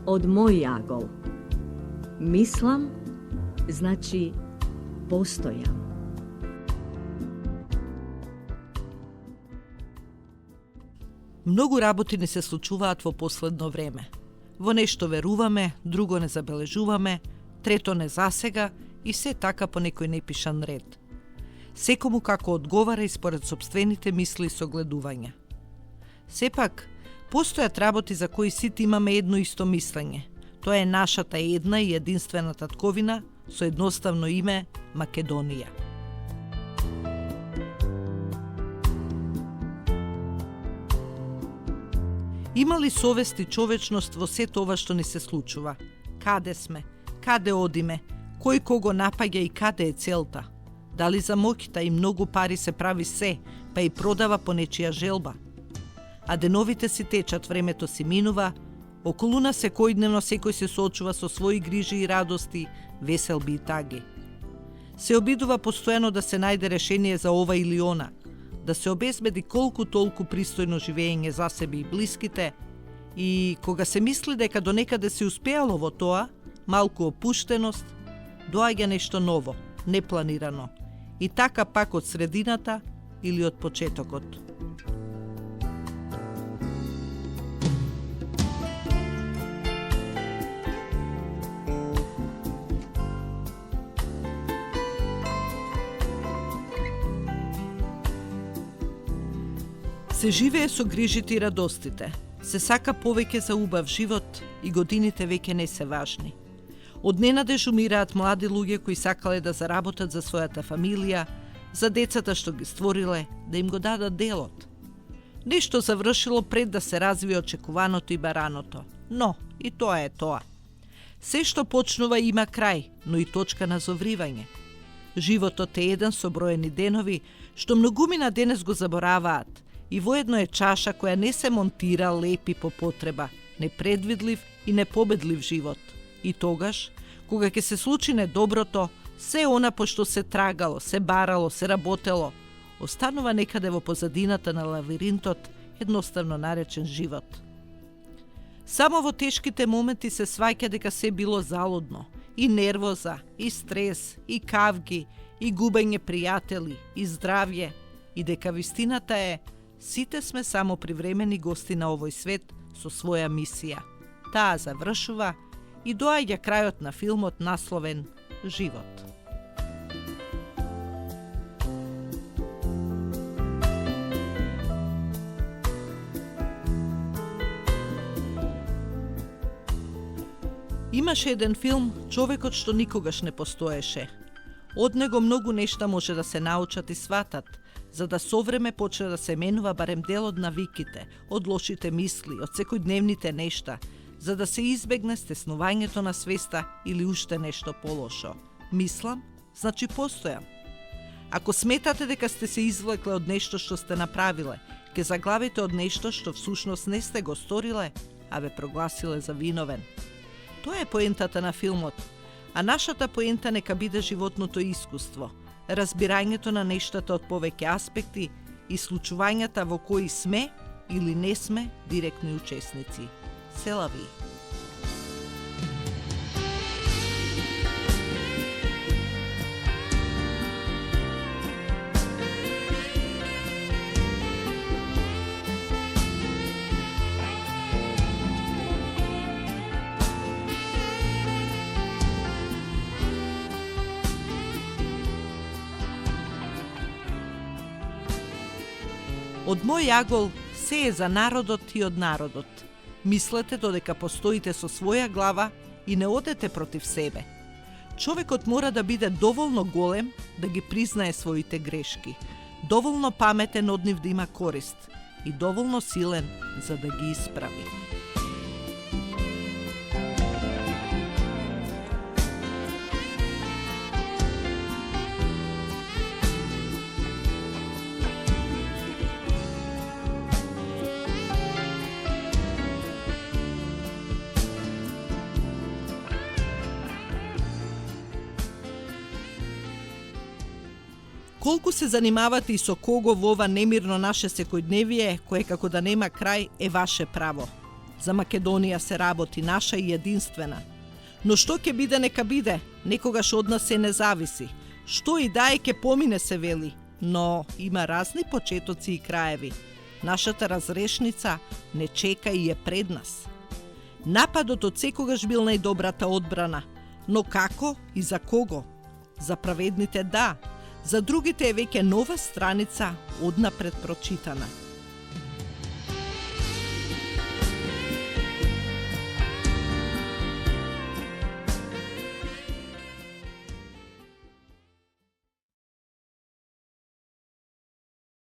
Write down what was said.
Od moj jagol. Mislim, znači postojam. Многу работи не се случуваат во последно време. Во нешто веруваме, друго не забележуваме, трето не засега и се така по некој непишан ред. Секому како одговара и според сопствените мисли и согледувања. Сепак, постојат работи за кои сите имаме едно исто мислење. Тоа е нашата една и единствена татковина со едноставно име Македонија. Има ли совест и човечност во сето ова што ни се случува? Каде сме? Каде одиме? Кој кого напаѓа и каде е целта? Дали за моќта и многу пари се прави се, па и продава по нечија желба? А деновите си течат, времето си минува, околу нас секојдневно секој се соочува со своји грижи и радости, веселби и таги. Се обидува постојано да се најде решение за ова или она, да се обезбеди колку толку пристојно живење за себе и блиските, и кога се мисли дека до некаде се успеало во тоа, малку опуштеност, доаѓа нешто ново, непланирано, и така пак од средината или од почетокот. Се живее со грижите и радостите. Се сака повеќе за убав живот и годините веќе не се важни. Од ненадеж умираат млади луѓе кои сакале да заработат за својата фамилија, за децата што ги створиле, да им го дадат делот. Нешто завршило пред да се развие очекуваното и бараното, но и тоа е тоа. Се што почнува има крај, но и точка на зовривање. Животот е еден со броени денови, што многумина денес го забораваат, и воедно е чаша која не се монтира, лепи по потреба, непредвидлив и непобедлив живот. И тогаш, кога ќе се случи недоброто, се она по што се трагало, се барало, се работело, останува некаде во позадината на лавиринтот, едноставно наречен живот. Само во тешките моменти се сваќа дека се било залудно, и нервоза, и стрес, и кавги, и губење пријатели, и здравје, и дека вистината е сите сме само привремени гости на овој свет со своја мисија. Таа завршува и доаѓа крајот на филмот насловен Живот. Имаше еден филм "Човекот што никогаш не постоеше". Од него многу нешта може да се научат и сватат, за да со време почне да се менува барем дел од навиките, од лошите мисли, од секојдневните нешта, за да се избегне стеснувањето на свеста или уште нешто полошо. Мислам, значи постојам. Ако сметате дека сте се извлекле од нешто што сте направиле, ќе заглавите од нешто што всушност не сте го сториле, а ве прогласиле за виновен. Тоа е поентата на филмот, а нашата поента нека биде животното искуство, разбирањето на нештата од повеќе аспекти и случувањата во кои сме или не сме директни учесници. Селави. Од мој јагол се е за народот и од народот. Мислете додека постоите со своја глава и не одете против себе. Човекот мора да биде доволно голем да ги признае своите грешки, доволно паметен од нив да има корист и доволно силен за да ги исправи. Колку се занимавате и со кого во ова немирно наше секојдневие, кое како да нема крај, е ваше право. За Македонија се работи наша и единствена. Но што ќе биде нека биде, некогаш од нас се не зависи. Што и да е ќе помине се вели, но има разни почетоци и краеви. Нашата разрешница не чека и е пред нас. Нападот од секогаш бил најдобрата одбрана, но како и за кого? За праведните да, за другите е веќе нова страница однапред прочитана.